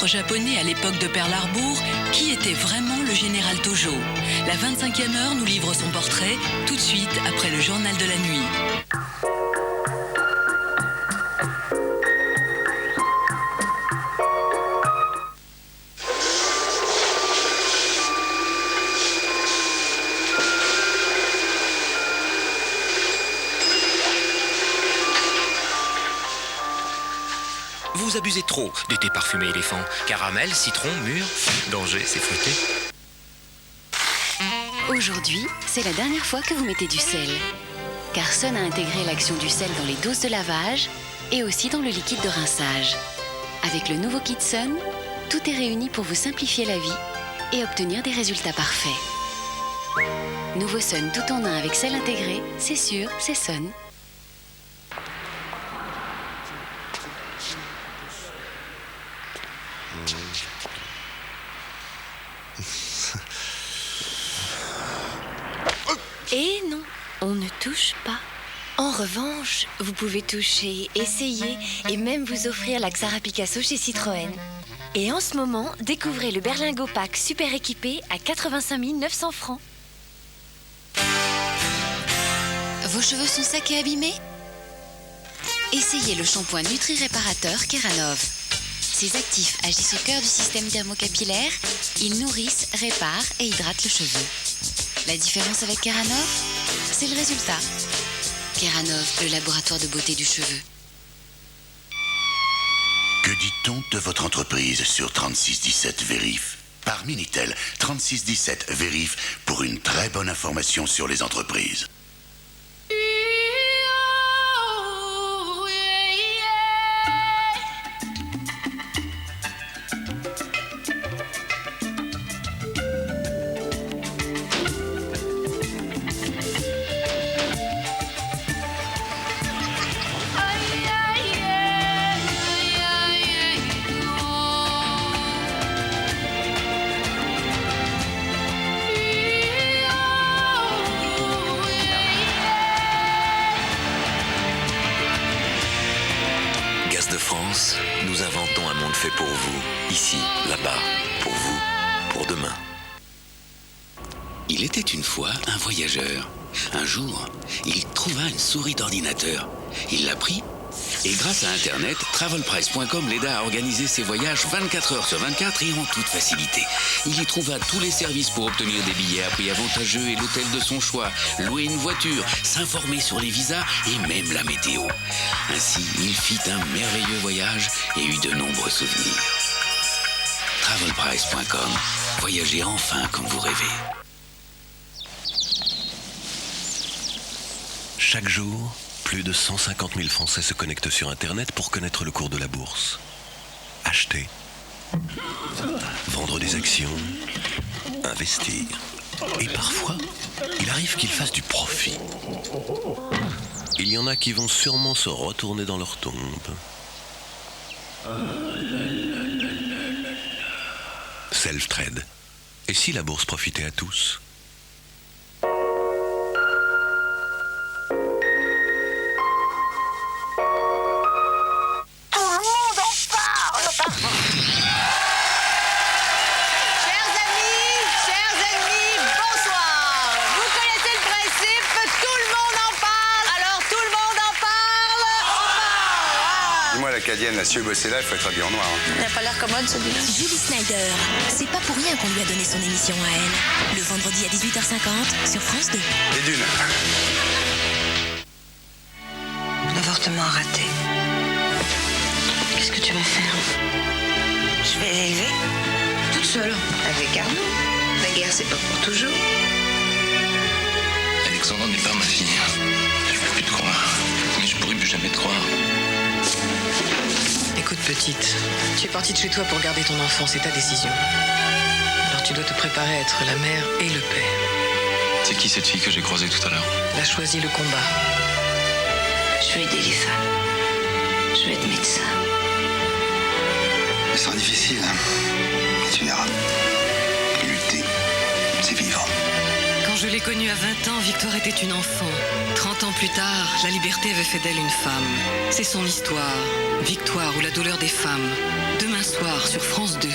célèbre japonais à l'époque de Pearl Harbor, qui était vraiment le général Tojo? La 25e heure nous livre son portrait tout de suite après le journal de la nuit. Vous abusez trop du thé parfumé éléphant. Caramel, citron, mûr, danger, c'est fruité. Aujourd'hui, c'est la dernière fois que vous mettez du sel. Car Sun a intégré l'action du sel dans les doses de lavage et aussi dans le liquide de rinçage. Avec le nouveau kit Sun, tout est réuni pour vous simplifier la vie et obtenir des résultats parfaits. Nouveau Sun tout en un avec sel intégré, c'est sûr, c'est Sun. Et non, on ne touche pas. En revanche, vous pouvez toucher, essayer et même vous offrir la Xara Picasso chez Citroën. Et en ce moment, découvrez le Berlingo Pack super équipé à 85 900 francs. Vos cheveux sont secs et abîmés? Essayez le shampoing Nutri-Réparateur Keranov. Ces actifs agissent au cœur du système dermocapillaire. Ils nourrissent, réparent et hydratent le cheveu. La différence avec Keranov, c'est le résultat. Keranov, le laboratoire de beauté du cheveu. Que dit-on de votre entreprise sur 3617 Vérif? Par Minitel, 3617 Vérif pour une très bonne information sur les entreprises. Gaz de France, nous inventons un monde fait pour vous, ici, là-bas, pour vous, pour demain. Il était une fois un voyageur. Un jour, il trouva une souris d'ordinateur. Il l'a pris et grâce à Internet, travelprice.com l'aida à organiser ses voyages 24 heures sur 24 et en toute facilité. Il y trouva tous les services pour obtenir des billets à prix avantageux et l'hôtel de son choix, louer une voiture, s'informer sur les visas et même la météo. Ainsi, il fit un merveilleux voyage et eut de nombreux souvenirs. Travelprice.com. Voyagez enfin comme vous rêvez. Chaque jour, plus de 150 000 Français se connectent sur Internet pour connaître le cours de la bourse. Acheter, vendre des actions, investir. Et parfois, il arrive qu'ils fassent du profit. Il y en a qui vont sûrement se retourner dans leur tombe. Self-trade. Et si la bourse profitait à tous ? L'acadienne, la Sieu Bossella, il faut être habillé en noir. Il n'a pas l'air commode celui-là. Julie Snyder, c'est pas pour rien qu'on lui a donné son émission à elle. Le vendredi à 18h50 sur France 2. Et d'une. L'avortement raté. Qu'est-ce que tu vas faire? Je vais l'élever. Toute seule. Avec Arnaud. La guerre, c'est pas pour toujours. Alexandra n'est pas ma fille. Je peux plus te croire. Mais je pourrais plus jamais te croire. Écoute, petite, tu es partie de chez toi pour garder ton enfant, c'est ta décision. Alors tu dois te préparer à être la mère et le père. C'est qui cette fille que j'ai croisée tout à l'heure? Elle a choisi le combat. Je veux aider les femmes. Je veux être médecin. Ce sera difficile, hein. Tu verras. Lutter, c'est vivre. Quand je l'ai connue à 20 ans, Victoire était une enfant. 30 ans plus tard, la liberté avait fait d'elle une femme. C'est son histoire. Victoire ou la douleur des femmes. Demain soir sur France 2.